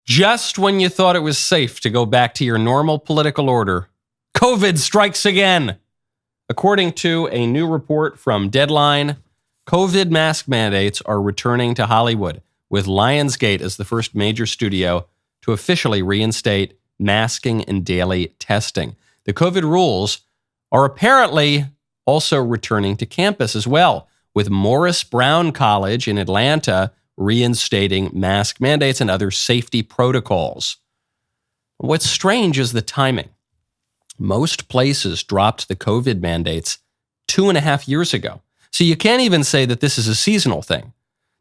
Just when you thought it was safe to go back to your normal political order, COVID strikes again. According to a new report from Deadline, COVID mask mandates are returning to Hollywood, with Lionsgate as the first major studio to officially reinstate masking and daily testing. The COVID rules are apparently also returning to campus as well, with Morris Brown College in Atlanta reinstating mask mandates and other safety protocols. What's strange is the timing. Most places dropped the COVID mandates 2.5 years ago. So you can't even say that this is a seasonal thing,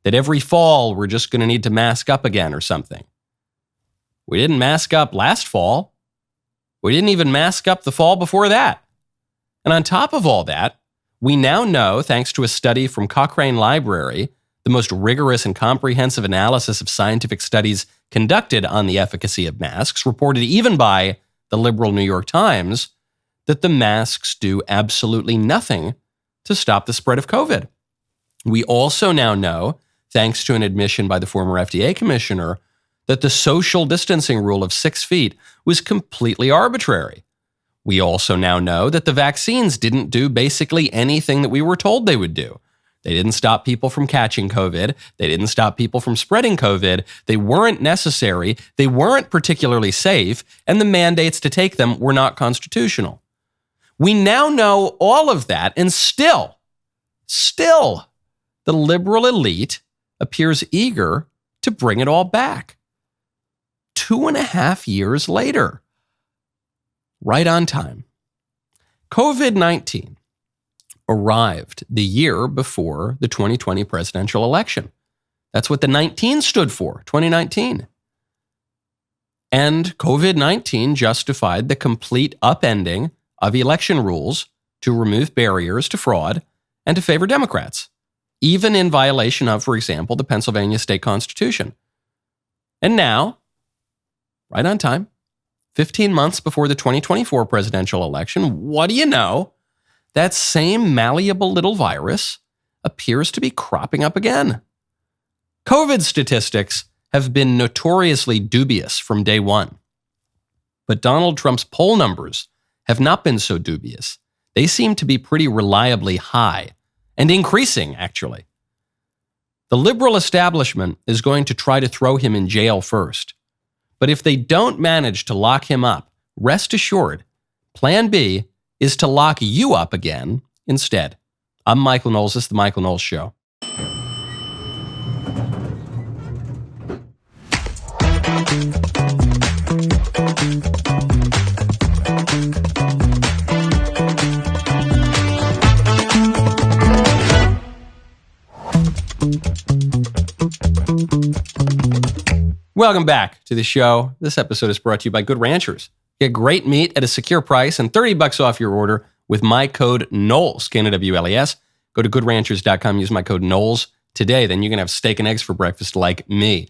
that every fall we're just going to need to mask up again or something. We didn't mask up last fall. We didn't even mask up the fall before that. And on top of all that, we now know, thanks to a study from Cochrane Library, the most rigorous and comprehensive analysis of scientific studies conducted on the efficacy of masks, reported even by the liberal New York Times, that the masks do absolutely nothing to stop the spread of COVID. We also now know, thanks to an admission by the former FDA commissioner, that the social distancing rule of 6 feet was completely arbitrary. We also now know that the vaccines didn't do basically anything that we were told they would do. They didn't stop people from catching COVID. They didn't stop people from spreading COVID. They weren't necessary. They weren't particularly safe, and the mandates to take them were not constitutional. We now know all of that, and still, the liberal elite appears eager to bring it all back. 2.5 years later. Right on time. COVID-19 arrived the year before the 2020 presidential election. That's what the 19 stood for, 2019. And COVID-19 justified the complete upending of election rules to remove barriers to fraud and to favor Democrats, even in violation of, for example, the Pennsylvania state constitution. And now, right on time, 15 months before the 2024 presidential election, what do you know? That same malleable little virus appears to be cropping up again. COVID statistics have been notoriously dubious from day one. But Donald Trump's poll numbers have not been so dubious. They seem to be pretty reliably high and increasing, actually. The liberal establishment is going to try to throw him in jail first. But if they don't manage to lock him up, rest assured, Plan B is to lock you up again instead. I'm Michael Knowles. This is The Michael Knowles Show. Welcome back to the show. This episode is brought to you by Good Ranchers. Get great meat at a secure price and $30 off your order with my code Knowles, Knowles. Go to goodranchers.com, use my code Knowles today. Then you can have steak and eggs for breakfast like me.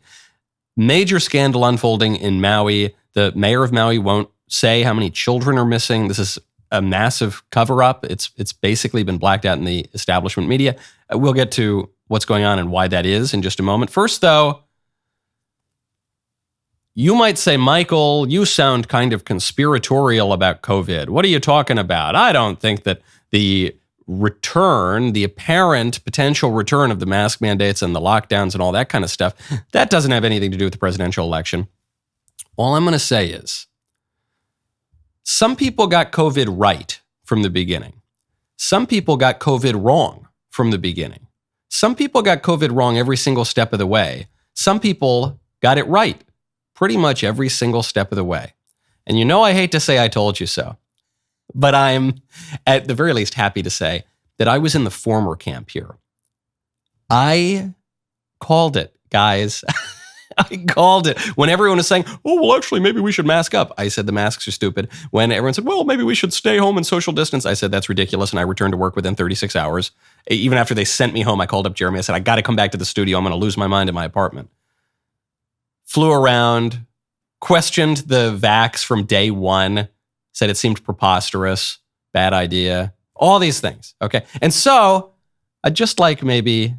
Major scandal unfolding in Maui. The mayor of Maui won't say how many children are missing. This is a massive cover-up. It's basically been blacked out in the establishment media. We'll get to what's going on and why that is in just a moment. First, though, you might say, Michael, you sound kind of conspiratorial about COVID. What are you talking about? I don't think that the return, the apparent potential return of the mask mandates and the lockdowns and all that kind of stuff, that doesn't have anything to do with the presidential election. All I'm going to say is, some people got COVID right from the beginning. Some people got COVID wrong from the beginning. Some people got COVID wrong every single step of the way. Some people got it right pretty much every single step of the way. And you know I hate to say I told you so, but I'm at the very least happy to say that I was in the former camp here. I called it, guys. I called it. When everyone was saying, oh, well, actually, maybe we should mask up, I said the masks are stupid. When everyone said, well, maybe we should stay home and social distance, I said that's ridiculous, and I returned to work within 36 hours. Even after they sent me home, I called up Jeremy. I said, I got to come back to the studio. I'm going to lose my mind in my apartment. Flew around, questioned the vax from day one, said it seemed preposterous, bad idea, all these things, okay? And so, I'd just like maybe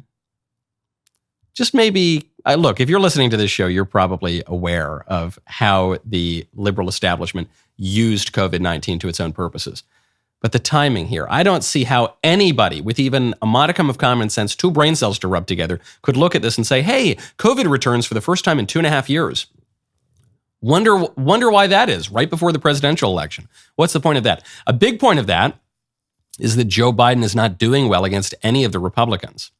Look, if you're listening to this show, you're probably aware of how the liberal establishment used COVID-19 to its own purposes. But the timing here, I don't see how anybody with even a modicum of common sense, two brain cells to rub together, could look at this and say, hey, COVID returns for the first time in 2.5 years. Wonder why that is, right before the presidential election. What's the point of that? A big point of that is that Joe Biden is not doing well against any of the Republicans.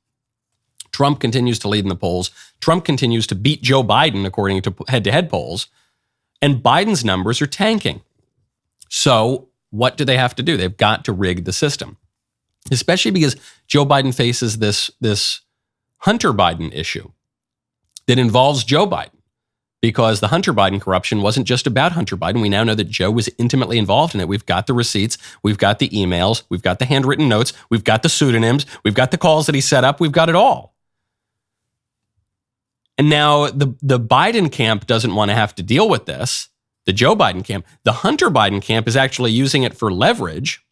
Trump continues to lead in the polls. Trump continues to beat Joe Biden, according to head-to-head polls. And Biden's numbers are tanking. So what do they have to do? They've got to rig the system, especially because Joe Biden faces this Hunter Biden issue that involves Joe Biden, because the Hunter Biden corruption wasn't just about Hunter Biden. We now know that Joe was intimately involved in it. We've got the receipts. We've got the emails. We've got the handwritten notes. We've got the pseudonyms. We've got the calls that he set up. We've got it all. And now the Biden camp doesn't want to have to deal with this. The Joe Biden camp. The Hunter Biden camp is actually using it for leverage,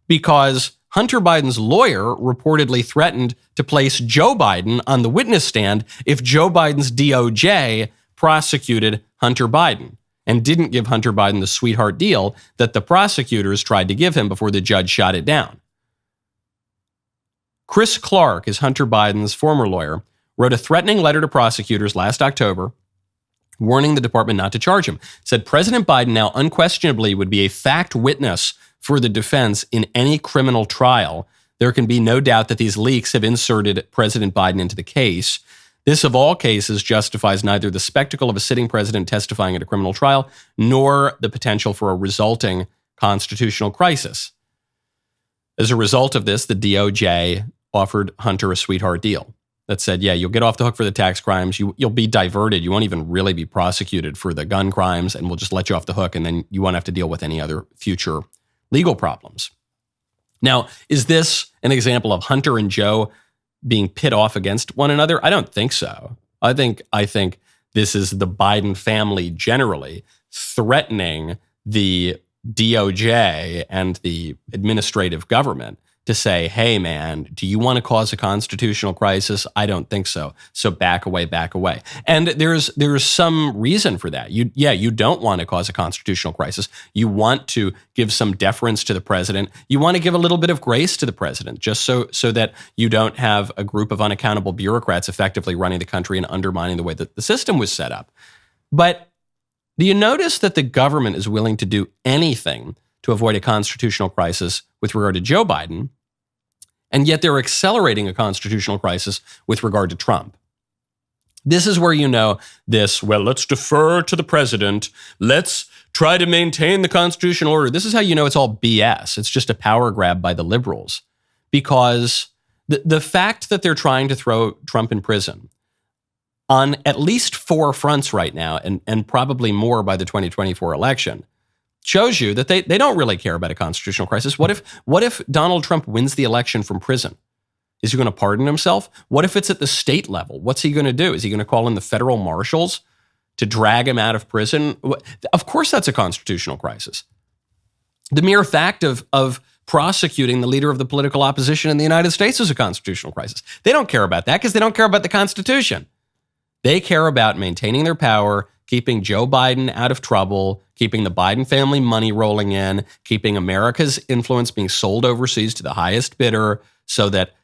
because Hunter Biden's lawyer reportedly threatened to place Joe Biden on the witness stand if Joe Biden's DOJ prosecuted Hunter Biden and didn't give Hunter Biden the sweetheart deal that the prosecutors tried to give him before the judge shot it down. Chris Clark is Hunter Biden's former lawyer, wrote a threatening letter to prosecutors last October, warning the department not to charge him. Said President Biden now unquestionably would be a fact witness for the defense in any criminal trial. There can be no doubt that these leaks have inserted President Biden into the case. This, of all cases, justifies neither the spectacle of a sitting president testifying at a criminal trial nor the potential for a resulting constitutional crisis. As a result of this, the DOJ offered Hunter a sweetheart deal that said, yeah, you'll get off the hook for the tax crimes. You'll be diverted. You won't even really be prosecuted for the gun crimes, and we'll just let you off the hook, and then you won't have to deal with any other future legal problems. Now, is this an example of Hunter and Joe being pit off against one another? I don't think so. I think this is the Biden family generally threatening the DOJ and the administrative government to say, hey, man, do you want to cause a constitutional crisis? I don't think so. So back away, back away. And there's some reason for that. You don't want to cause a constitutional crisis. You want to give some deference to the president. You want to give a little bit of grace to the president, just so that you don't have a group of unaccountable bureaucrats effectively running the country and undermining the way that the system was set up. But do you notice that the government is willing to do anything to avoid a constitutional crisis with regard to Joe Biden, and yet they're accelerating a constitutional crisis with regard to Trump? This is where you know this, well, let's defer to the president. Let's try to maintain the constitutional order. This is how you know it's all BS. It's just a power grab by the liberals. Because the fact that they're trying to throw Trump in prison on at least 4 fronts right now, and probably more by the 2024 election, shows you that they don't really care about a constitutional crisis. What if Donald Trump wins the election from prison? Is he going to pardon himself? What if it's at the state level? What's he going to do? Is he going to call in the federal marshals to drag him out of prison? Of course that's a constitutional crisis. The mere fact of prosecuting the leader of the political opposition in the United States is a constitutional crisis. They don't care about that because they don't care about the Constitution. They care about maintaining their power, keeping Joe Biden out of trouble, keeping the Biden family money rolling in, keeping America's influence being sold overseas to the highest bidder so that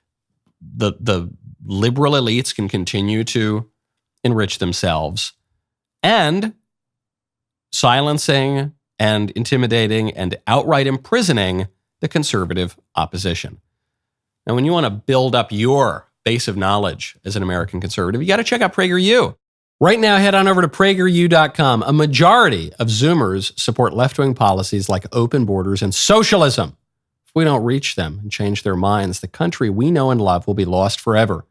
the liberal elites can continue to enrich themselves, and silencing and intimidating and outright imprisoning the conservative opposition. Now, when you want to build up your base of knowledge as an American conservative, you got to check out PragerU. Right now, head on over to PragerU.com. A majority of Zoomers support left-wing policies like open borders and socialism. If we don't reach them and change their minds, the country we know and love will be lost forever.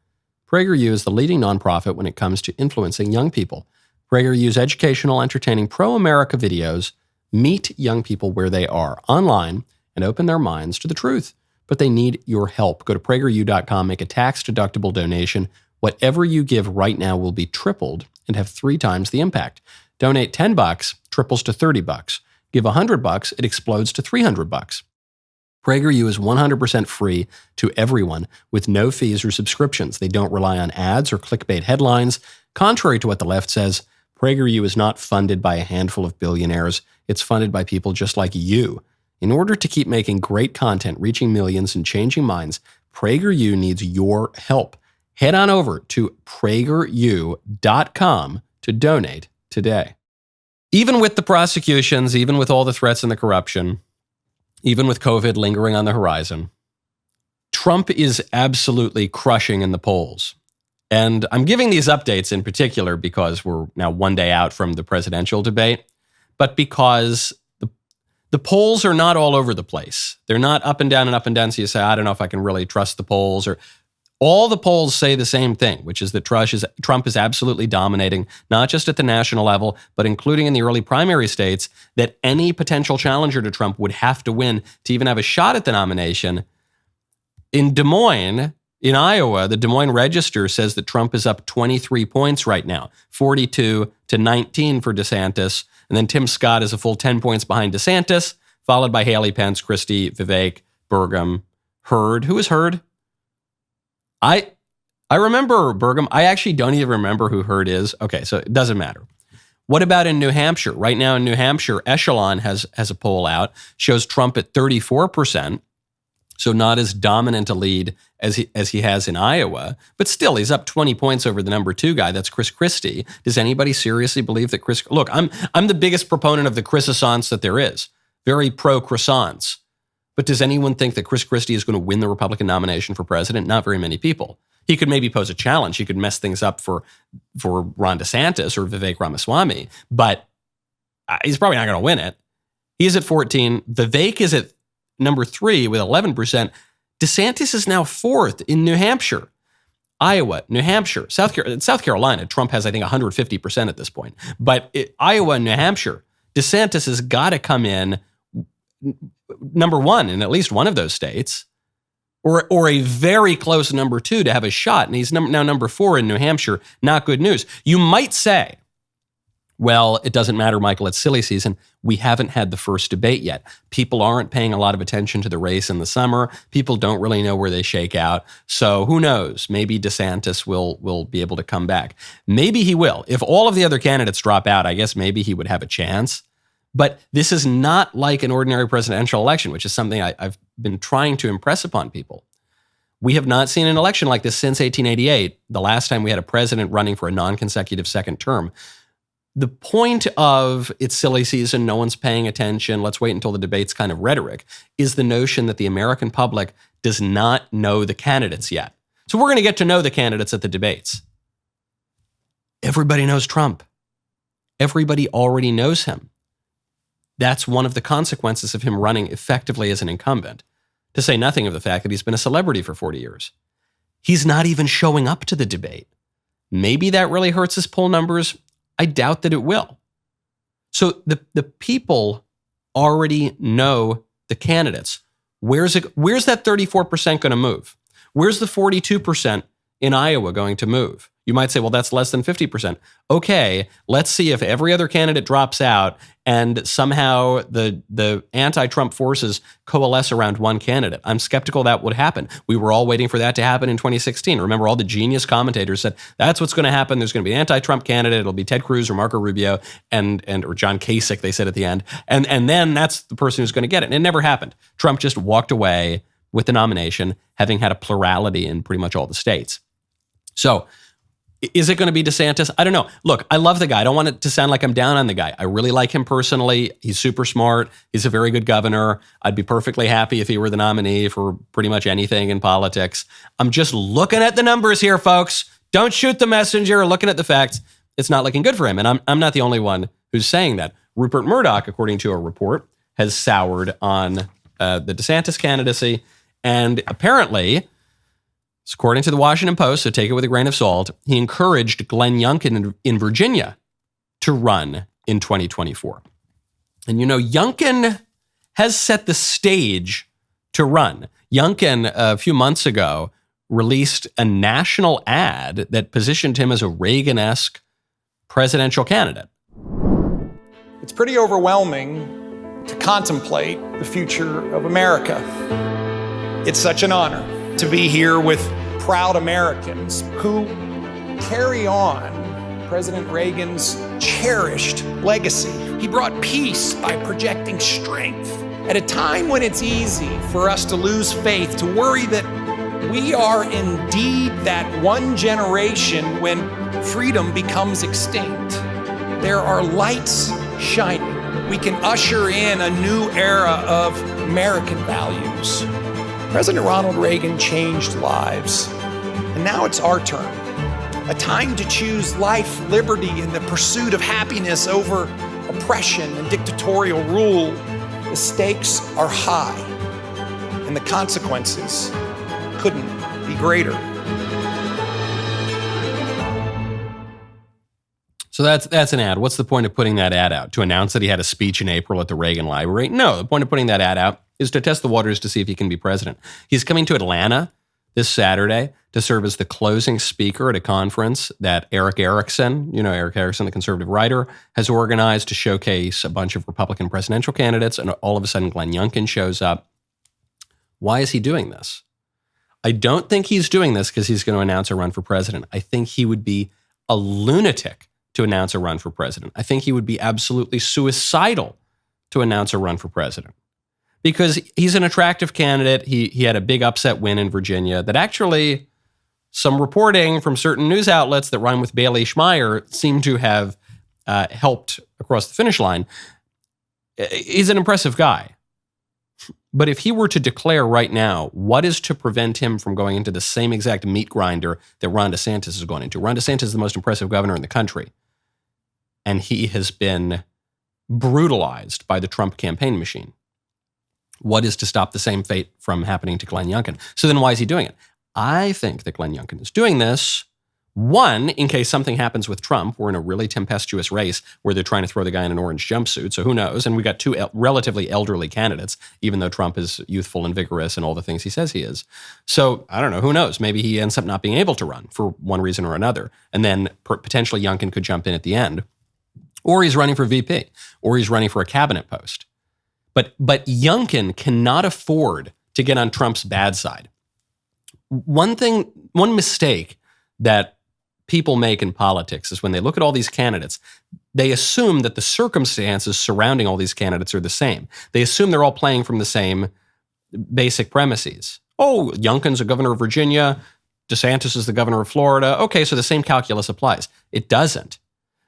PragerU is the leading nonprofit when it comes to influencing young people. PragerU's educational, entertaining, pro-America videos meet young people where they are online and open their minds to the truth. But they need your help. Go to PragerU.com, make a tax-deductible donation. Whatever you give right now will be tripled and have 3 times the impact. Donate $10, triples to $30. Give $100, it explodes to $300. PragerU is 100% free to everyone with no fees or subscriptions. They don't rely on ads or clickbait headlines. Contrary to what the left says, PragerU is not funded by a handful of billionaires. It's funded by people just like you. In order to keep making great content, reaching millions, and changing minds, PragerU needs your help. Head on over to PragerU.com to donate today. Even with the prosecutions, even with all the threats and the corruption, even with COVID lingering on the horizon, Trump is absolutely crushing in the polls. And I'm giving these updates in particular because we're now one day out from the presidential debate, but because the polls are not all over the place. They're not up and down and up and down. So you say, I don't know if I can really trust the polls. Or all the polls say the same thing, which is that Trump is absolutely dominating, not just at the national level, but including in the early primary states, that any potential challenger to Trump would have to win to even have a shot at the nomination. In Des Moines, in Iowa, the Des Moines Register says that Trump is up 23 points right now, 42 to 19 for DeSantis. And then Tim Scott is a full 10 points behind DeSantis, followed by Haley, Pence, Christie, Vivek, Burgum, Hurd. Who is Hurd? I remember Burgum. I actually don't even remember who Hurd is. Okay, so it doesn't matter. What about in New Hampshire? Right now in New Hampshire, Echelon has a poll out, shows Trump at 34%, so not as dominant a lead as he has in Iowa, but still he's up 20 points over the number 2 guy. That's Chris Christie. Does anybody seriously believe that Chris? Look, I'm the biggest proponent of the croissants that there is. Very pro croissants. But does anyone think that Chris Christie is going to win the Republican nomination for president? Not very many people. He could maybe pose a challenge. He could mess things up for Ron DeSantis or Vivek Ramaswamy, but he's probably not going to win it. He's at 14. Vivek is at number 3 with 11%. DeSantis is now 4th in New Hampshire, Iowa, New Hampshire, South Carolina. Trump has, I think, 150% at this point. But Iowa and New Hampshire, DeSantis has got to come in number 1 in at least one of those states, or a very close number 2 to have a shot. And he's now number 4 in New Hampshire. Not good news. You might say, well, it doesn't matter, Michael, it's silly season. We haven't had the first debate yet. People aren't paying a lot of attention to the race in the summer. People don't really know where they shake out. So who knows? Maybe DeSantis will be able to come back. Maybe he will. If all of the other candidates drop out, I guess maybe he would have a chance. But this is not like an ordinary presidential election, which is something I've been trying to impress upon people. We have not seen an election like this since 1888, the last time we had a president running for a non-consecutive second term. The point of it's silly season, no one's paying attention, let's wait until the debate's kind of rhetoric, is the notion that the American public does not know the candidates yet. So we're going to get to know the candidates at the debates. Everybody knows Trump. Everybody already knows him. That's one of the consequences of him running effectively as an incumbent, to say nothing of the fact that he's been a celebrity for 40 years. He's not even showing up to the debate. Maybe that really hurts his poll numbers. I doubt that it will. So the people already know the candidates. Where's that 34% going to move? Where's the 42% in Iowa going to move? You might say, well, that's less than 50%. Okay, let's see if every other candidate drops out and somehow the anti-Trump forces coalesce around one candidate. I'm skeptical that would happen. We were all waiting for that to happen in 2016. Remember, all the genius commentators said, that's what's going to happen. There's going to be an anti-Trump candidate. It'll be Ted Cruz or Marco Rubio or John Kasich, they said at the end. And then that's the person who's going to get it. And it never happened. Trump just walked away with the nomination, having had a plurality in pretty much all the states. So, is it going to be DeSantis? I don't know. Look, I love the guy. I don't want it to sound like I'm down on the guy. I really like him personally. He's super smart. He's a very good governor. I'd be perfectly happy if he were the nominee for pretty much anything in politics. I'm just looking at the numbers here, folks. Don't shoot the messenger. Looking at the facts. It's not looking good for him. And I'm not the only one who's saying that. Rupert Murdoch, according to a report, has soured on the DeSantis candidacy. And apparently, according to the Washington Post, so take it with a grain of salt, he encouraged Glenn Youngkin in Virginia to run in 2024. And you know, Youngkin has set the stage to run. Youngkin, a few months ago, released a national ad that positioned him as a Reagan-esque presidential candidate. It's pretty overwhelming to contemplate the future of America. It's such an honor to be here with proud Americans who carry on President Reagan's cherished legacy. He brought peace by projecting strength at a time when it's easy for us to lose faith, to worry that we are indeed that one generation when freedom becomes extinct. There are lights shining. We can usher in a new era of American values. President Ronald Reagan changed lives, and now it's our turn. A time to choose life, liberty, and the pursuit of happiness over oppression and dictatorial rule. The stakes are high, and the consequences couldn't be greater. So that's an ad. What's the point of putting that ad out? To announce that he had a speech in April at the Reagan Library? No, the point of putting that ad out is to test the waters to see if he can be president. He's coming to Atlanta this Saturday to serve as the closing speaker at a conference that Eric Erickson, Eric Erickson, the conservative writer, has organized to showcase a bunch of Republican presidential candidates, and all of a sudden Glenn Youngkin shows up. Why is he doing this? I don't think he's doing this because he's going to announce a run for president. I think he would be a lunatic to announce a run for president. I think he would be absolutely suicidal to announce a run for president. Because he's an attractive candidate. He had a big upset win in Virginia that actually some reporting from certain news outlets that run with Bailey Schmeier seem to have helped across the finish line. He's an impressive guy. But if he were to declare right now, what is to prevent him from going into the same exact meat grinder that Ron DeSantis is going into? Ron DeSantis is the most impressive governor in the country. And he has been brutalized by the Trump campaign machine. What is to stop the same fate from happening to Glenn Youngkin? So then why is he doing it? I think that Glenn Youngkin is doing this, one, in case something happens with Trump. We're in a really tempestuous race where they're trying to throw the guy in an orange jumpsuit, so who knows? And we got two relatively elderly candidates, even though Trump is youthful and vigorous and all the things he says he is. So I don't know, who knows? Maybe he ends up not being able to run for one reason or another. And then potentially Youngkin could jump in at the end. Or he's running for VP, or he's running for a cabinet post. But Youngkin cannot afford to get on Trump's bad side. One mistake that people make in politics is when they look at all these candidates, they assume that the circumstances surrounding all these candidates are the same. They assume they're all playing from the same basic premises. Oh, Youngkin's a governor of Virginia. DeSantis is the governor of Florida. Okay, so the same calculus applies. It doesn't.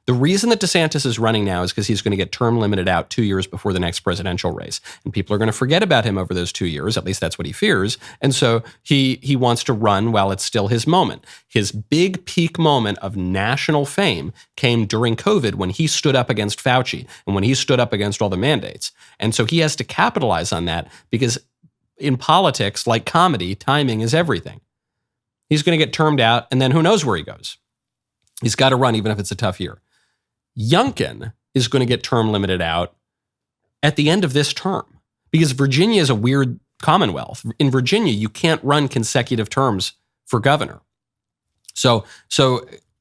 The reason that DeSantis is running now is because he's going to get term limited out 2 years before the next presidential race. And people are going to forget about him over those 2 years. At least that's what he fears. And so he wants to run while it's still his moment. His big peak moment of national fame came during COVID when he stood up against Fauci and when he stood up against all the mandates. And so he has to capitalize on that because in politics, like comedy, timing is everything. He's going to get termed out and then who knows where he goes. He's got to run even if it's a tough year. Youngkin is going to get term limited out at the end of this term because Virginia is a weird commonwealth. In Virginia, you can't run consecutive terms for governor. So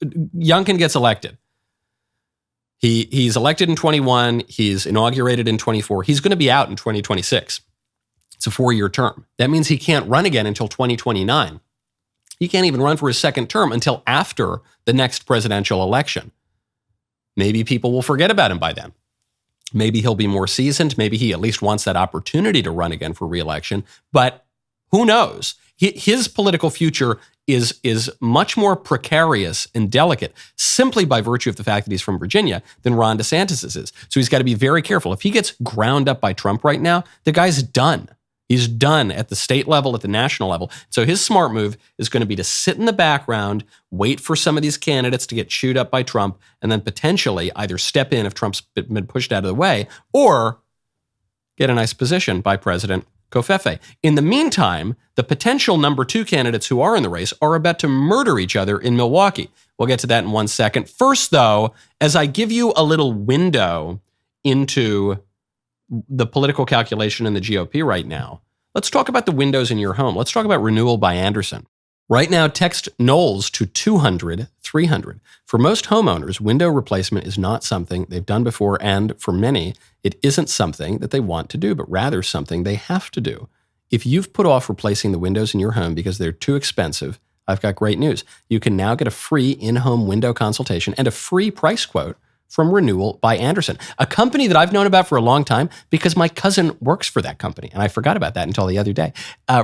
Youngkin gets elected. He's elected in 21. He's inaugurated in 24. He's going to be out in 2026. It's a 4-year term. That means he can't run again until 2029. He can't even run for his second term until after the next presidential election. Maybe people will forget about him by then. Maybe he'll be more seasoned. Maybe he at least wants that opportunity to run again for re-election. But who knows? His political future is much more precarious and delicate simply by virtue of the fact that he's from Virginia than Ron DeSantis's is. So he's got to be very careful. If he gets ground up by Trump right now, the guy's done. He's done at the state level, at the national level. So his smart move is going to be to sit in the background, wait for some of these candidates to get chewed up by Trump, and then potentially either step in if Trump's been pushed out of the way, or get a nice position by President Covfefe. In the meantime, the potential number 2 candidates who are in the race are about to murder each other in Milwaukee. We'll get to that in 1 second. First, though, as I give you a little window into the political calculation in the GOP right now, let's talk about the windows in your home. Let's talk about Renewal by Andersen. Right now, text Knowles to 200-300. For most homeowners, window replacement is not something they've done before, and for many, it isn't something that they want to do, but rather something they have to do. If you've put off replacing the windows in your home because they're too expensive, I've got great news. You can now get a free in-home window consultation and a free price quote from Renewal by Andersen, a company that I've known about for a long time because my cousin works for that company, and I forgot about that until the other day.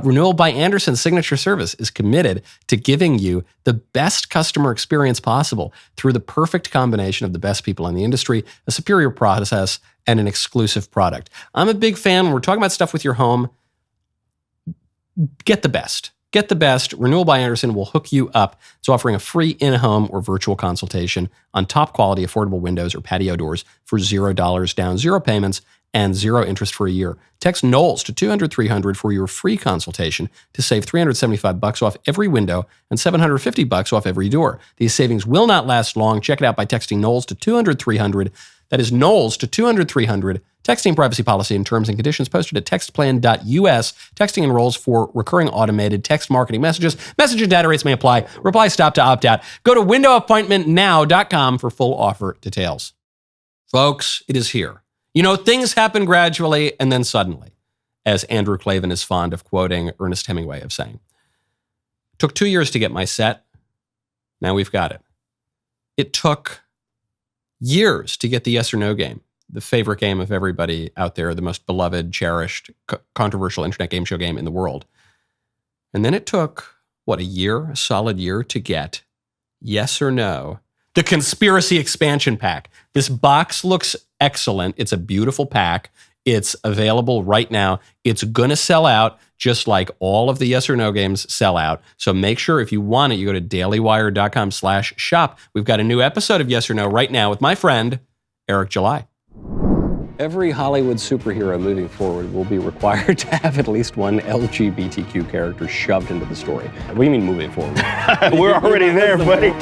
Renewal by Andersen's signature service is committed to giving you the best customer experience possible through the perfect combination of the best people in the industry, a superior process, and an exclusive product. I'm a big fan. When we're talking about stuff with your home, get the best. Get the best. Renewal by Andersen will hook you up. It's offering a free in-home or virtual consultation on top quality affordable windows or patio doors for $0 down, 0 payments, and 0 interest for a year. Text Knowles to 200-300 for your free consultation to save $375 off every window and $750 off every door. These savings will not last long. Check it out by texting Knowles to 200-300. That is Knowles to 200-300. Texting privacy policy and terms and conditions posted at textplan.us. Texting enrolls for recurring automated text marketing messages. Message and data rates may apply. Reply stop to opt out. Go to windowappointmentnow.com for full offer details. Folks, it is here. You know, things happen gradually and then suddenly, as Andrew Klavan is fond of quoting Ernest Hemingway of saying. Took 2 years to get my set. Now we've got it. It took years to get the yes or no game, the favorite game of everybody out there, the most beloved, cherished, controversial internet game show game in the world. And then it took, a solid year to get yes or no, the Conspiracy Expansion Pack. This box looks excellent. It's a beautiful pack. It's available right now. It's going to sell out just like all of the yes or no games sell out. So make sure if you want it, you go to dailywire.com/shop. We've got a new episode of Yes or No right now with my friend, Eric July. Every Hollywood superhero moving forward will be required to have at least one LGBTQ character shoved into the story. What do you mean moving forward? We're already there, buddy.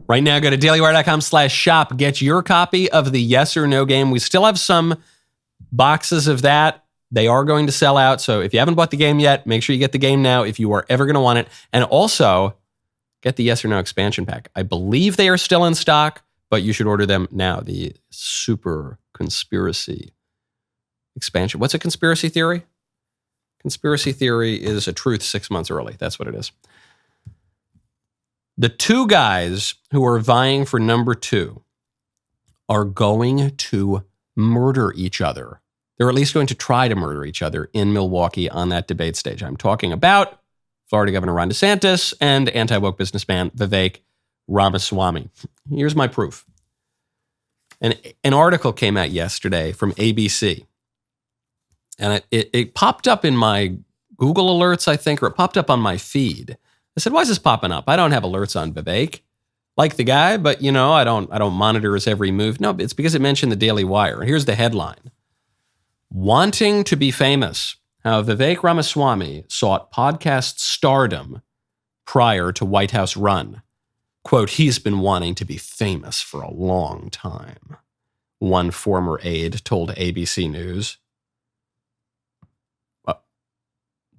Right now, go to dailywire.com/shop. Get your copy of the yes or no game. We still have some boxes of that. They are going to sell out. So if you haven't bought the game yet, make sure you get the game now if you are ever going to want it. And also, get the yes or no expansion pack. I believe they are still in stock, but you should order them now. The super conspiracy expansion. What's a conspiracy theory? Conspiracy theory is a truth 6 months early. That's what it is. The two guys who are vying for number 2 are going to murder each other. They're at least going to try to murder each other in Milwaukee on that debate stage. I'm talking about Florida Governor Ron DeSantis and anti-woke businessman Vivek Ramaswamy. Here's my proof. An article came out yesterday from ABC, and it popped up in my Google alerts, I think, or it popped up on my feed. I said, why is this popping up? I don't have alerts on Vivek. Like the guy, but I don't monitor his every move. No, it's because it mentioned the Daily Wire. Here's the headline. Wanting to be famous. How Vivek Ramaswamy sought podcast stardom prior to White House run. Quote, he's been wanting to be famous for a long time. One former aide told ABC News.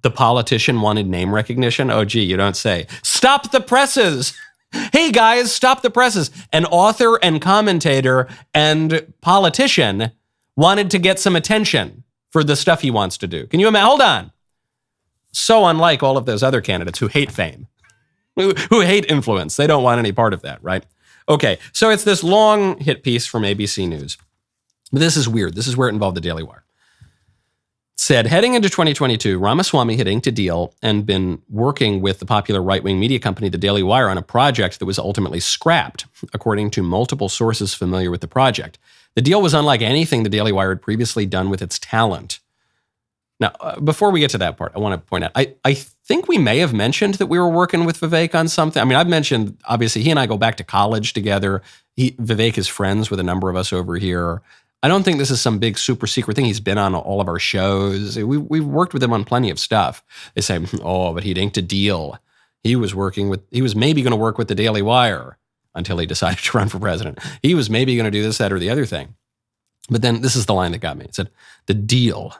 The politician wanted name recognition? Oh, gee, you don't say. Stop the presses! Hey, guys, stop the presses. An author and commentator and politician wanted to get some attention for the stuff he wants to do. Can you imagine? Hold on. So unlike all of those other candidates who hate fame, who hate influence. They don't want any part of that, right? Okay, so it's this long hit piece from ABC News. But this is weird. This is where it involved the Daily Wire. Said, heading into 2022, Ramaswamy had inked a deal and been working with the popular right-wing media company, the Daily Wire, on a project that was ultimately scrapped, according to multiple sources familiar with the project. The deal was unlike anything the Daily Wire had previously done with its talent. Now, before we get to that part, I want to point out, I think we may have mentioned that we were working with Vivek on something. I mean, I've mentioned, obviously, he and I go back to college together. Vivek is friends with a number of us over here. I don't think this is some big super secret thing. He's been on all of our shows. We've worked with him on plenty of stuff. They say, oh, but he'd inked a deal He was maybe going to work with the DailyWire until he decided to run for president. He was maybe going to do this, that, or the other thing. But then this is the line that got me. It said, the deal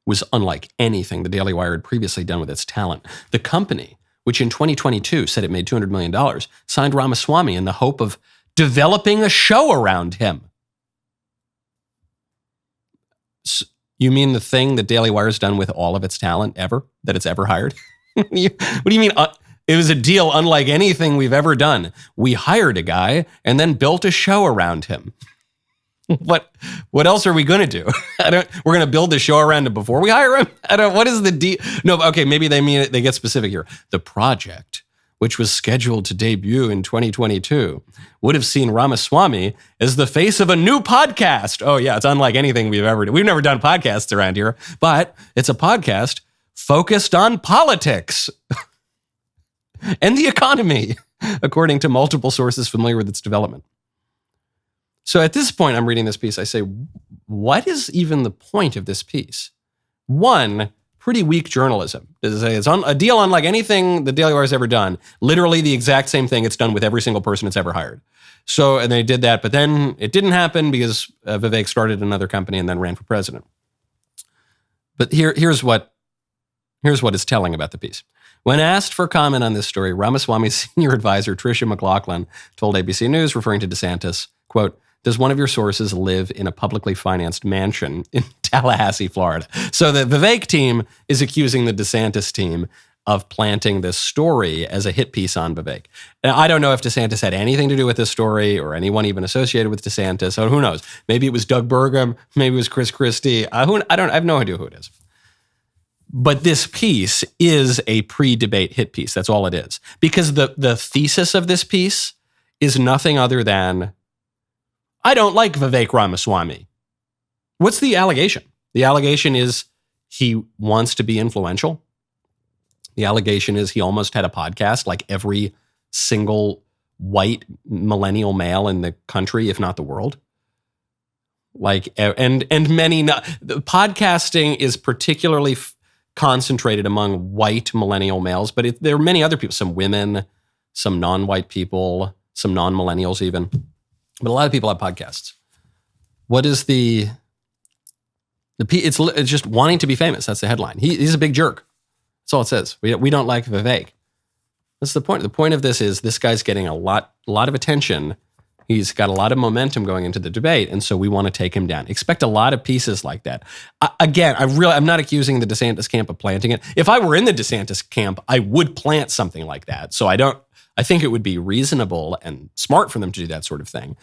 was unlike anything the DailyWire had previously done with its talent. The company, which in 2022 said it made $200 million, signed Ramaswamy in the hope of developing a show around him. So, you mean the thing that DailyWire's done with all of its talent ever, that it's ever hired? What do you mean? It was a deal unlike anything we've ever done. We hired a guy and then built a show around him. What else are we going to do? We're going to build the show around him before we hire him? What is the deal? No, okay, maybe they mean it, they get specific here. The project, which was scheduled to debut in 2022, would have seen Ramaswamy as the face of a new podcast. Oh yeah, it's unlike anything we've ever done. We've never done podcasts around here, but it's a podcast focused on politics and the economy, according to multiple sources familiar with its development. So at this point, I'm reading this piece. I say, what is even the point of this piece? One, pretty weak journalism. To say it's a deal unlike anything the DailyWire has ever done. Literally the exact same thing it's done with every single person it's ever hired. So, and they did that, but then it didn't happen because Vivek started another company and then ran for president. But here's what is telling about the piece. When asked for comment on this story, Ramaswamy's senior advisor, Tricia McLaughlin, told ABC News, referring to DeSantis, quote, does one of your sources live in a publicly financed mansion in Tallahassee, Florida? So the Vivek team is accusing the DeSantis team of planting this story as a hit piece on Vivek. Now, I don't know if DeSantis had anything to do with this story or anyone even associated with DeSantis. So who knows? Maybe it was Doug Burgum. Maybe it was Chris Christie. I have no idea who it is. But this piece is a pre-debate hit piece. That's all it is. Because the thesis of this piece is nothing other than, I don't like Vivek Ramaswamy. What's the allegation? The allegation is he wants to be influential. The allegation is he almost had a podcast like every single white millennial male in the country, if not the world. And many not. Podcasting is particularly concentrated among white millennial males, but there are many other people, some women, some non-white people, some non-millennials even. But a lot of people have podcasts. What is it's just wanting to be famous. That's the headline. He's a big jerk. That's all it says. We don't like Vivek. That's the point. The point of this is this guy's getting a lot of attention. He's got a lot of momentum going into the debate, and so we want to take him down. Expect a lot of pieces like that. I'm not accusing the DeSantis camp of planting it. If I were in the DeSantis camp, I would plant something like that. So I think it would be reasonable and smart for them to do that sort of thing.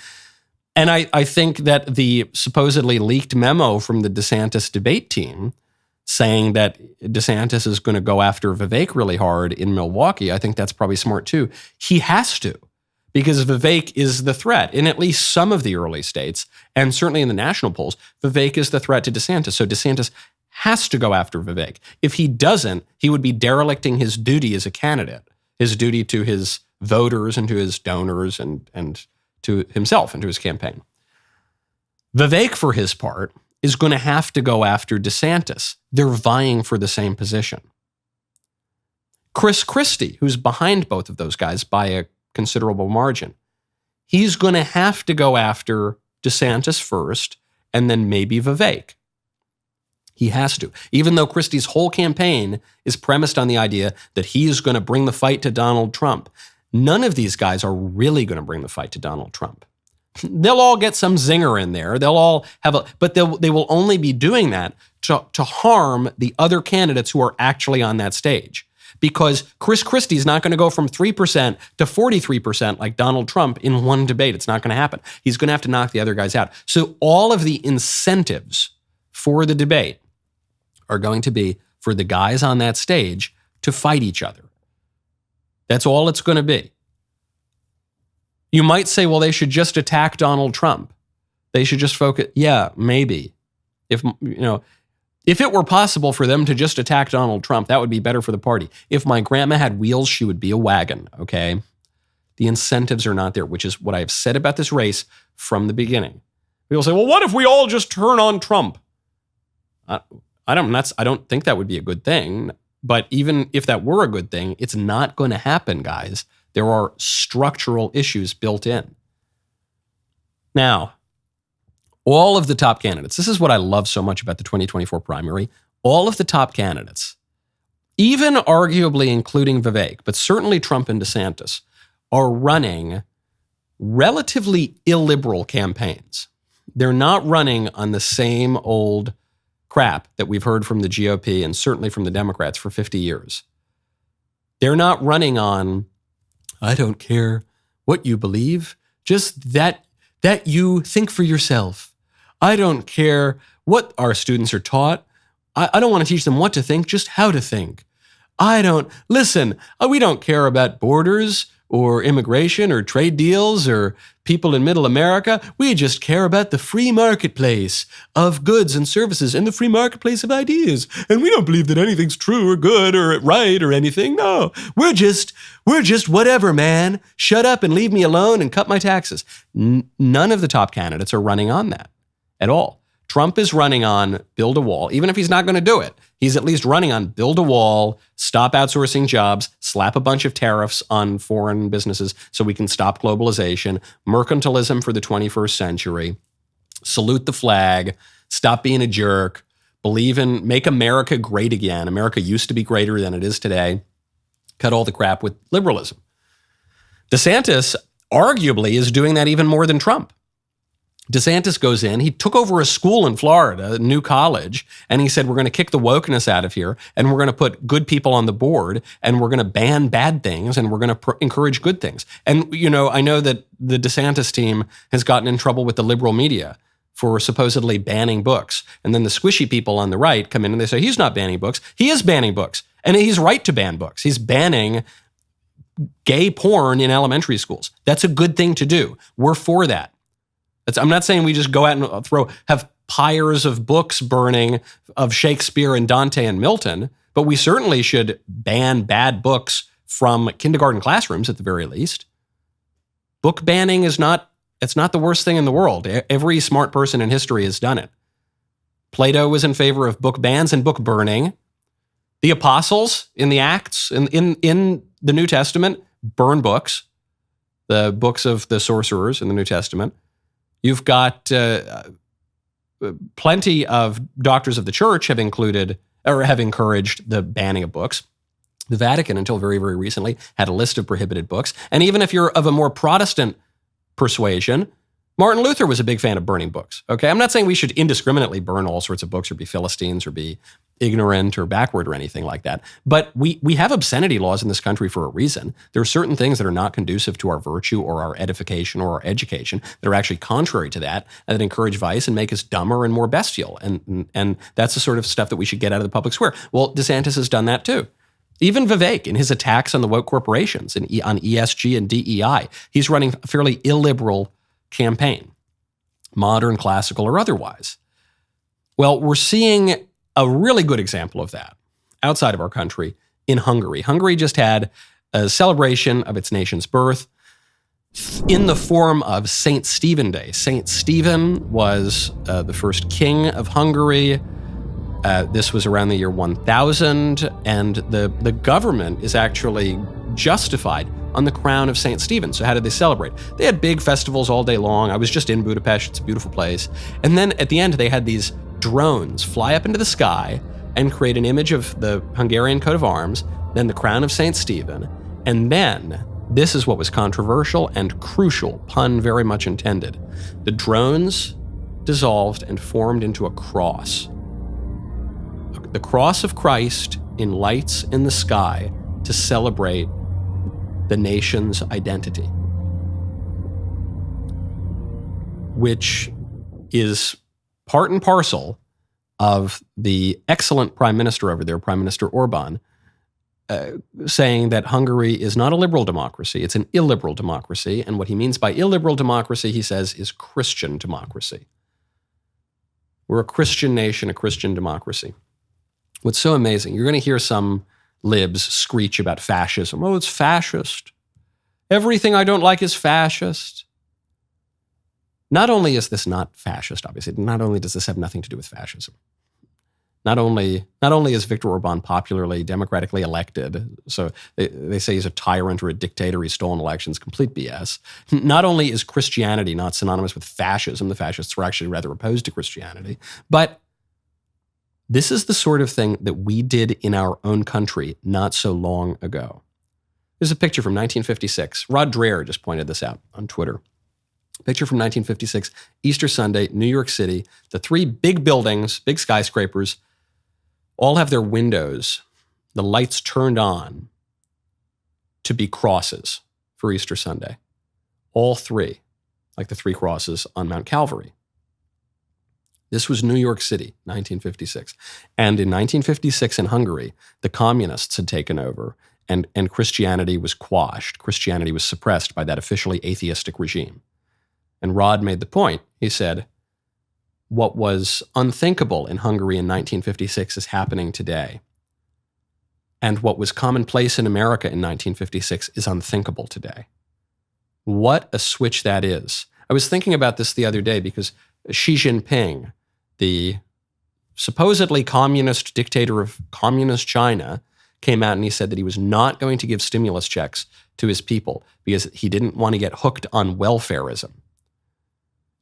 And I think that the supposedly leaked memo from the DeSantis debate team saying that DeSantis is going to go after Vivek really hard in Milwaukee, I think that's probably smart too. He has to, because Vivek is the threat in at least some of the early states, and certainly in the national polls, Vivek is the threat to DeSantis. So DeSantis has to go after Vivek. If he doesn't, he would be derelicting his duty as a candidate, his duty to his voters and to his donors and to himself and to his campaign. Vivek, for his part, is going to have to go after DeSantis. They're vying for the same position. Chris Christie, who's behind both of those guys by a considerable margin, he's going to have to go after DeSantis first and then maybe Vivek. He has to. Even though Christie's whole campaign is premised on the idea that he is going to bring the fight to Donald Trump, none of these guys are really going to bring the fight to Donald Trump. They'll all get some zinger in there. They'll all have but they will only be doing that to harm the other candidates who are actually on that stage. Because Chris Christie is not going to go from 3% to 43% like Donald Trump in one debate. It's not going to happen. He's going to have to knock the other guys out. So all of the incentives for the debate are going to be for the guys on that stage to fight each other. That's all it's going to be. You might say, well, they should just attack Donald Trump. They should just focus. Yeah, maybe. If it were possible for them to just attack Donald Trump, that would be better for the party. If my grandma had wheels, she would be a wagon, okay? The incentives are not there, which is what I have said about this race from the beginning. People say, well, what if we all just turn on Trump? I don't think that would be a good thing. But even if that were a good thing, it's not going to happen, guys. There are structural issues built in. Now, all of the top candidates, this is what I love so much about the 2024 primary, all of the top candidates, even arguably including Vivek, but certainly Trump and DeSantis, are running relatively illiberal campaigns. They're not running on the same old crap that we've heard from the GOP and certainly from the Democrats for 50 years. They're not running on, I don't care what you believe, just that you think for yourself. I don't care what our students are taught. I don't want to teach them what to think, just how to think. We don't care about borders or immigration or trade deals or people in middle America. We just care about the free marketplace of goods and services and the free marketplace of ideas. And we don't believe that anything's true or good or right or anything. No, we're just whatever, man. Shut up and leave me alone and cut my taxes. None of the top candidates are running on that at all. Trump is running on build a wall, even if he's not going to do it. He's at least running on build a wall, stop outsourcing jobs, slap a bunch of tariffs on foreign businesses so we can stop globalization, mercantilism for the 21st century, salute the flag, stop being a jerk, make America great again. America used to be greater than it is today. Cut all the crap with liberalism. DeSantis arguably is doing that even more than Trump. DeSantis goes in, he took over a school in Florida, a new college, and he said, we're going to kick the wokeness out of here, and we're going to put good people on the board, and we're going to ban bad things, and we're going to encourage good things. And, I know that the DeSantis team has gotten in trouble with the liberal media for supposedly banning books. And then the squishy people on the right come in and they say, he's not banning books. He is banning books. And he's right to ban books. He's banning gay porn in elementary schools. That's a good thing to do. We're for that. I'm not saying we just go out and have pyres of books burning of Shakespeare and Dante and Milton, but we certainly should ban bad books from kindergarten classrooms at the very least. Book banning it's not the worst thing in the world. Every smart person in history has done it. Plato was in favor of book bans and book burning. The apostles in the Acts, in the New Testament, burn books, the books of the sorcerers in the New Testament. You've got plenty of doctors of the church have encouraged the banning of books. The Vatican, until very, very recently, had a list of prohibited books. And even if you're of a more Protestant persuasion, Martin Luther was a big fan of burning books. Okay, I'm not saying we should indiscriminately burn all sorts of books or be Philistines or be ignorant or backward or anything like that. But we have obscenity laws in this country for a reason. There are certain things that are not conducive to our virtue or our edification or our education that are actually contrary to that and that encourage vice and make us dumber and more bestial. And that's the sort of stuff that we should get out of the public square. Well, DeSantis has done that too. Even Vivek, in his attacks on the woke corporations and on ESG and DEI, he's running a fairly illiberal campaign, modern, classical, or otherwise. Well, we're seeing a really good example of that outside of our country in Hungary. Hungary just had a celebration of its nation's birth in the form of St. Stephen Day. St. Stephen was the first king of Hungary. This was around the year 1000, and the government is actually justified on the crown of St. Stephen. So how did they celebrate? They had big festivals all day long. I was just in Budapest. It's a beautiful place. And then at the end, they had these drones fly up into the sky and create an image of the Hungarian coat of arms, then the crown of St. Stephen. And then, this is what was controversial and crucial, pun very much intended. The drones dissolved and formed into a cross. The cross of Christ in lights in the sky to celebrate the nation's identity, which is part and parcel of the excellent prime minister over there, Prime Minister Orban, saying that Hungary is not a liberal democracy, it's an illiberal democracy. And what he means by illiberal democracy, he says, is Christian democracy. We're a Christian nation, a Christian democracy. What's so amazing, you're going to hear some libs screech about fascism. Oh, it's fascist. Everything I don't like is fascist. Not only is this not fascist, obviously, not only does this have nothing to do with fascism, Not only is Viktor Orban popularly, democratically elected, so they say he's a tyrant or a dictator, he's stolen elections, complete BS. Not only is Christianity not synonymous with fascism, the fascists were actually rather opposed to Christianity, but this is the sort of thing that we did in our own country not so long ago. There's a picture from 1956. Rod Dreher just pointed this out on Twitter. Picture from 1956, Easter Sunday, New York City. The three big buildings, big skyscrapers, all have their windows, the lights turned on to be crosses for Easter Sunday. All three, like the three crosses on Mount Calvary. This was New York City, 1956. And in 1956 in Hungary, the communists had taken over and Christianity was quashed. Christianity was suppressed by that officially atheistic regime. And Rod made the point. He said, what was unthinkable in Hungary in 1956 is happening today. And what was commonplace in America in 1956 is unthinkable today. What a switch that is. I was thinking about this the other day because Xi Jinping, the supposedly communist dictator of communist China, came out and he said that he was not going to give stimulus checks to his people because he didn't want to get hooked on welfarism.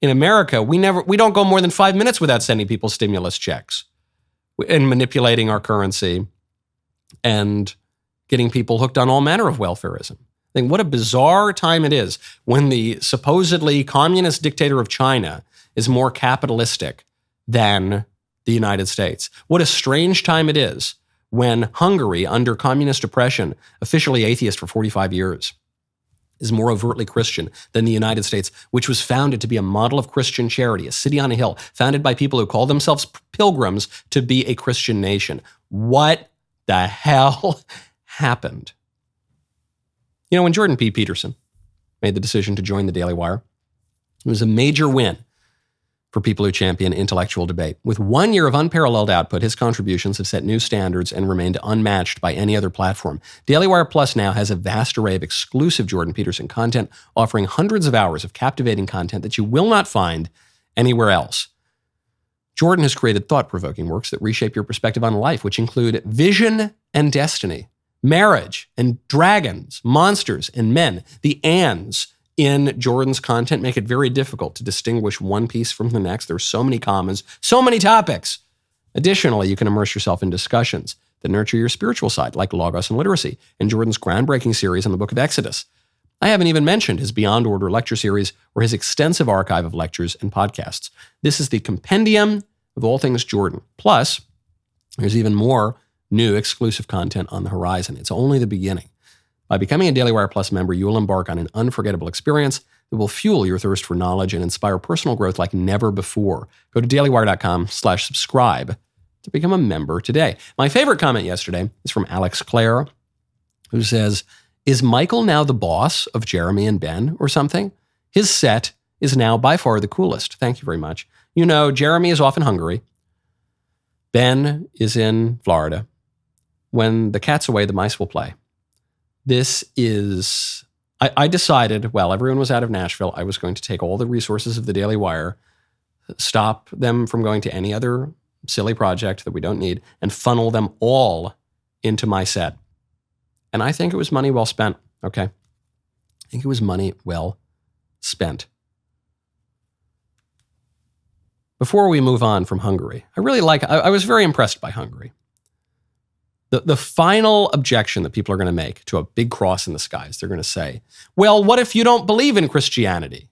In America, we don't go more than 5 minutes without sending people stimulus checks and manipulating our currency and getting people hooked on all manner of welfarism. I think what a bizarre time it is when the supposedly communist dictator of China is more capitalistic than the United States. What a strange time it is when Hungary, under communist oppression, officially atheist for 45 years, is more overtly Christian than the United States, which was founded to be a model of Christian charity, a city on a hill, founded by people who call themselves pilgrims to be a Christian nation. What the hell happened? You know, when Jordan P. Peterson made the decision to join the DailyWire, it was a major win for people who champion intellectual debate. With 1 year of unparalleled output, his contributions have set new standards and remained unmatched by any other platform. DailyWire Plus now has a vast array of exclusive Jordan Peterson content, offering hundreds of hours of captivating content that you will not find anywhere else. Jordan has created thought-provoking works that reshape your perspective on life, which include Vision and Destiny, Marriage and Dragons, Monsters and Men. The ands in Jordan's content make it very difficult to distinguish one piece from the next. There's so many commas, so many topics. Additionally, you can immerse yourself in discussions that nurture your spiritual side, like Logos and Literacy, and Jordan's groundbreaking series on the Book of Exodus. I haven't even mentioned his Beyond Order lecture series or his extensive archive of lectures and podcasts. This is the compendium of all things Jordan. Plus, there's even more new exclusive content on the horizon. It's only the beginning. By becoming a DailyWire Plus member, you will embark on an unforgettable experience that will fuel your thirst for knowledge and inspire personal growth like never before. Go to dailywire.com/subscribe to become a member today. My favorite comment yesterday is from Alex Clare, who says, is Michael now the boss of Jeremy and Ben or something? His set is now by far the coolest. Thank you very much. You know, Jeremy is off in Hungary. Ben is in Florida. When the cat's away, the mice will play. This is, I decided, while everyone was out of Nashville, I was going to take all the resources of the Daily Wire, stop them from going to any other silly project that we don't need, and funnel them all into my set. And I think it was money well spent, okay? I think it was money well spent. Before we move on from Hungary, I was very impressed by Hungary. The final objection that people are going to make to a big cross in the skies, they're going to say, well, what if you don't believe in Christianity?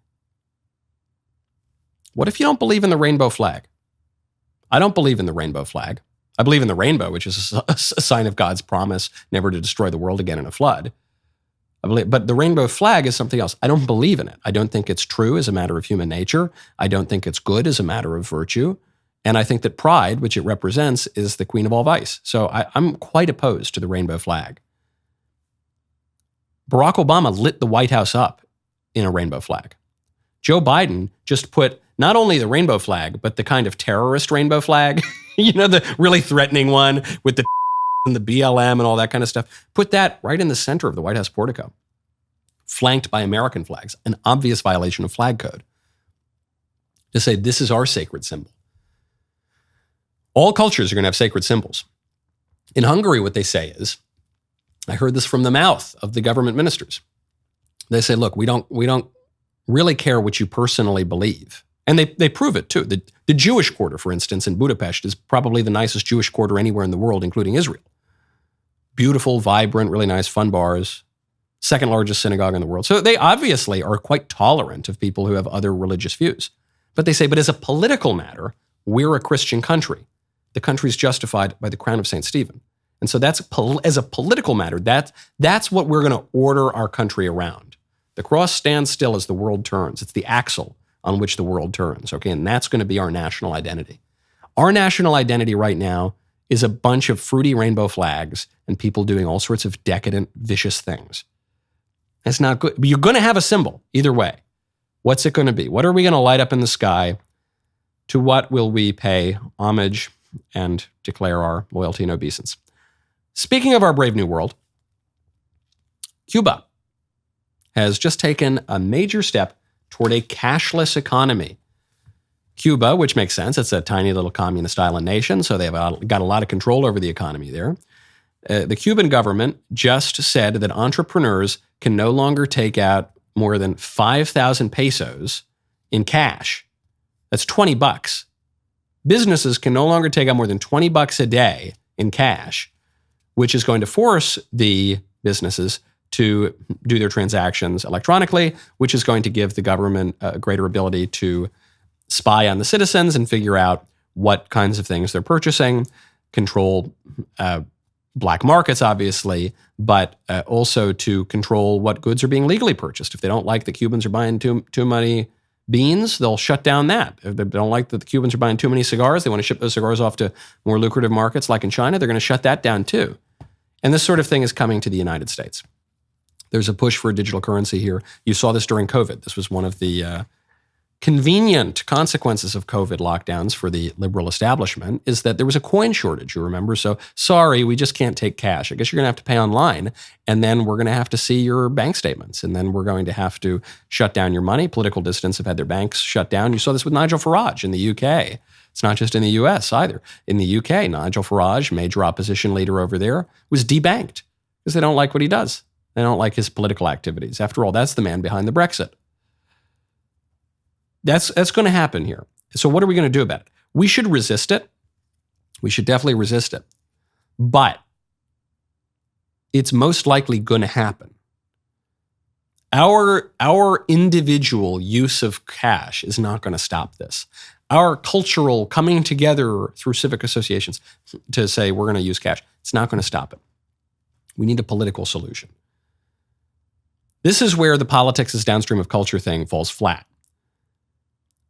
What if you don't believe in the rainbow flag? I don't believe in the rainbow flag. I believe in the rainbow, which is a sign of God's promise never to destroy the world again in a flood. But the rainbow flag is something else. I don't believe in it. I don't think it's true as a matter of human nature. I don't think it's good as a matter of virtue. And I think that pride, which it represents, is the queen of all vice. So I'm quite opposed to the rainbow flag. Barack Obama lit the White House up in a rainbow flag. Joe Biden just put not only the rainbow flag, but the kind of terrorist rainbow flag, you know, the really threatening one with the and the BLM and all that kind of stuff, put that right in the center of the White House portico, flanked by American flags, an obvious violation of flag code, to say this is our sacred symbol. All cultures are going to have sacred symbols. In Hungary, what they say is, I heard this from the mouth of the government ministers. They say, look, we don't really care what you personally believe. And they prove it too. The Jewish quarter, for instance, in Budapest is probably the nicest Jewish quarter anywhere in the world, including Israel. Beautiful, vibrant, really nice, fun bars, second largest synagogue in the world. So they obviously are quite tolerant of people who have other religious views. But they say, but as a political matter, we're a Christian country. The country's justified by the crown of St. Stephen. And so that's, as a political matter, that's what we're going to order our country around. The cross stands still as the world turns. It's the axle on which the world turns, okay? And that's going to be our national identity. Our national identity right now is a bunch of fruity rainbow flags and people doing all sorts of decadent, vicious things. That's not good. But you're going to have a symbol either way. What's it going to be? What are we going to light up in the sky? To what will we pay homage and declare our loyalty and obeisance? Speaking of our brave new world, Cuba has just taken a major step toward a cashless economy. Cuba, which makes sense, it's a tiny little communist island nation, so they've got a lot of control over the economy there. The Cuban government just said that entrepreneurs can no longer take out more than 5,000 pesos in cash. That's $20. Businesses can no longer take out more than $20 a day in cash, which is going to force the businesses to do their transactions electronically, which is going to give the government a greater ability to spy on the citizens and figure out what kinds of things they're purchasing, control black markets, obviously, but also to control what goods are being legally purchased. If they don't like the Cubans are buying too many beans, they'll shut down that. If they don't like that the Cubans are buying too many cigars, they want to ship those cigars off to more lucrative markets like in China, they're going to shut that down too. And this sort of thing is coming to the United States. There's a push for a digital currency here. You saw this during COVID. This was one of the convenient consequences of COVID lockdowns for the liberal establishment is that there was a coin shortage, you remember? So, sorry, we just can't take cash. I guess you're going to have to pay online, and then we're going to have to see your bank statements, and then we're going to have to shut down your money. Political dissidents have had their banks shut down. You saw this with Nigel Farage in the UK. It's not just in the US either. In the UK, Nigel Farage, major opposition leader over there, was debanked because they don't like what he does. They don't like his political activities. After all, that's the man behind the Brexit. That's going to happen here. So what are we going to do about it? We should resist it. We should definitely resist it. But it's most likely going to happen. Our individual use of cash is not going to stop this. Our cultural coming together through civic associations to say we're going to use cash, it's not going to stop it. We need a political solution. This is where the politics is downstream of culture thing falls flat.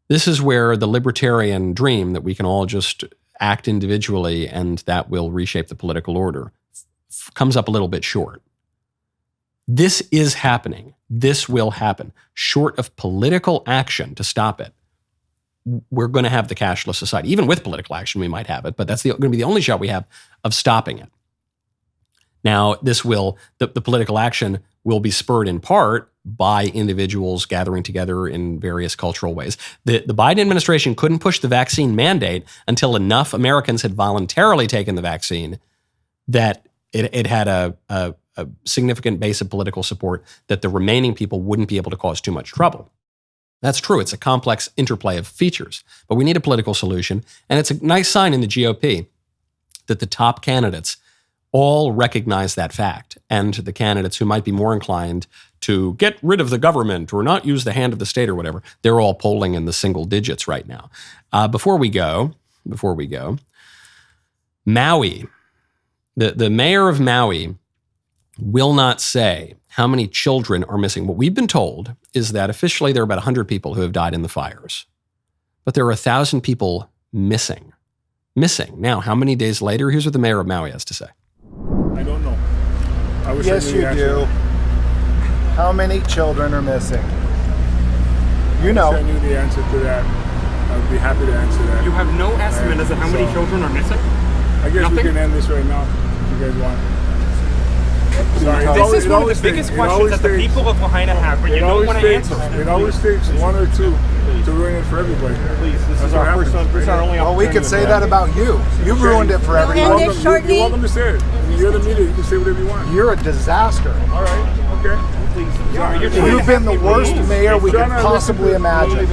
This is where the libertarian dream that we can all just act individually and that will reshape the political order comes up a little bit short. This is happening. This will happen. Short of political action to stop it, we're going to have the cashless society. Even with political action, we might have it, but that's going to be the only shot we have of stopping it. Now, the political action will be spurred in part by individuals gathering together in various cultural ways. The Biden administration couldn't push the vaccine mandate until enough Americans had voluntarily taken the vaccine that it had a significant base of political support that the remaining people wouldn't be able to cause too much trouble. That's true. It's a complex interplay of features, but we need a political solution. And it's a nice sign in the GOP that the top candidates all recognize that fact. And the candidates who might be more inclined to get rid of the government or not use the hand of the state or whatever, they're all polling in the single digits right now. Before we go, Maui, the mayor of Maui will not say how many children are missing. What we've been told is that officially there are about 100 people who have died in the fires, but there are 1,000 people missing. Now, how many days later? Here's what the mayor of Maui has to say. I don't know. I wish yes, I knew you do. How many children are missing? You know. I wish I knew the answer to that. I would be happy to answer that. You have no estimate as to how many children are missing? I guess Nothing? we can end this right now if you guys want. Sorry, this is one of the biggest questions that the people of Lahaina have, but you don't want to answer it. It always takes one or two to ruin it for everybody. Please, this That's is our what first, happens. this is our only Well, we opportunity. could say that about you. You ruined it for You're everyone. end it shortly. You're welcome to say it. You're the media. You can say whatever you want. You're a disaster. All right. Okay. Please, sorry, you're You've been the worst mayor we could possibly imagine.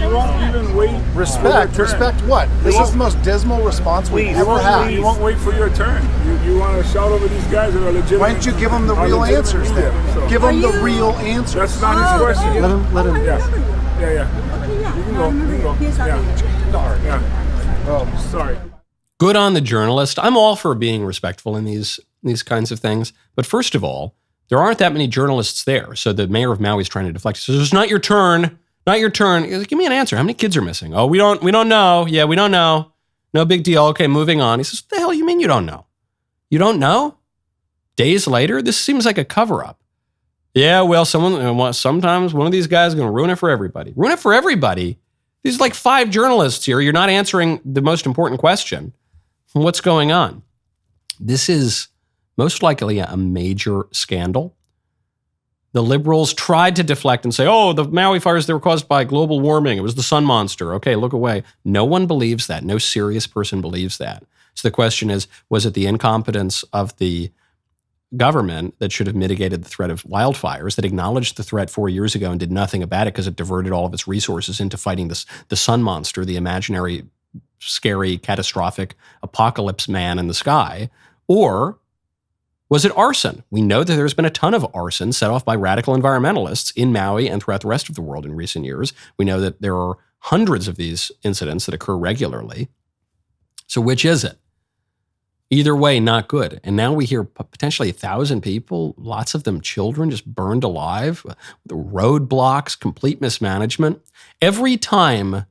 You won't even wait. Respect. for your turn. Respect what? This is the most dismal response we've Please, ever had. You won't wait for your turn. You want to shout over these guys that are legitimate. Why don't you give them the are real legitimate answers media, then? so. Give them the real answers. That's not his question. Let him. Yeah. You can go. Yeah. Oh, Sorry. Good on the journalist. I'm all for being respectful in these kinds of things. But first of all, there aren't that many journalists there. So the mayor of Maui is trying to deflect. He says, it's not your turn. Not your turn. He's like, give me an answer. How many kids are missing? Oh, we don't know. Yeah, we don't know. No big deal. Okay, moving on. He says, what the hell you mean you don't know? You don't know? Days later? This seems like a cover-up. Yeah, well, sometimes one of these guys is going to ruin it for everybody. Ruin it for everybody? There's like 5 journalists here. You're not answering the most important question. What's going on? This is most likely a major scandal. The liberals tried to deflect and say, oh, the Maui fires, they were caused by global warming. It was the sun monster. Okay, look away. No one believes that. No serious person believes that. So the question is, was it the incompetence of the government that should have mitigated the threat of wildfires, that acknowledged the threat 4 years ago and did nothing about it because it diverted all of its resources into fighting the sun monster, the imaginary, scary, catastrophic apocalypse man in the sky? Or was it arson? We know that there's been a ton of arson set off by radical environmentalists in Maui and throughout the rest of the world in recent years. We know that there are hundreds of these incidents that occur regularly. So which is it? Either way, not good. And now we hear potentially 1,000 people, lots of them children, just burned alive, the roadblocks, complete mismanagement. Every time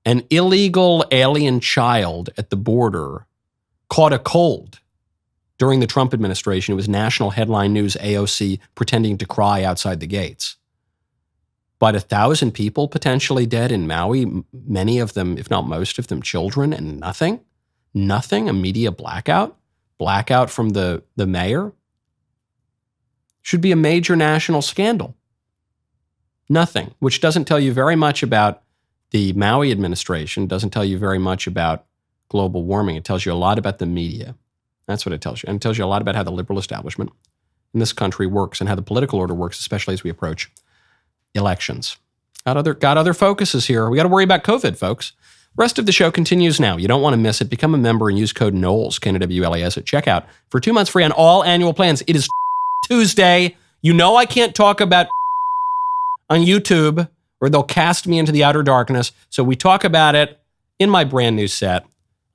an illegal alien child at the border caught a cold during the Trump administration, it was national headline news, AOC pretending to cry outside the gates. But 1,000 people potentially dead in Maui, many of them, if not most of them, children, and nothing, a media blackout from the mayor. Should be a major national scandal. Nothing, which doesn't tell you very much about the Maui administration, doesn't tell you very much about global warming. It tells you a lot about the media. That's what it tells you. And it tells you a lot about how the liberal establishment in this country works and how the political order works, especially as we approach elections. Got other focuses here. We got to worry about COVID, folks. Rest of the show continues now. You don't want to miss it. Become a member and use code Knowles, KNWLAS, at checkout for 2 months free on all annual plans. It is Tuesday. You know I can't talk about on YouTube or they'll cast me into the outer darkness. So we talk about it in my brand new set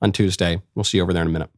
on Tuesday. We'll see you over there in a minute.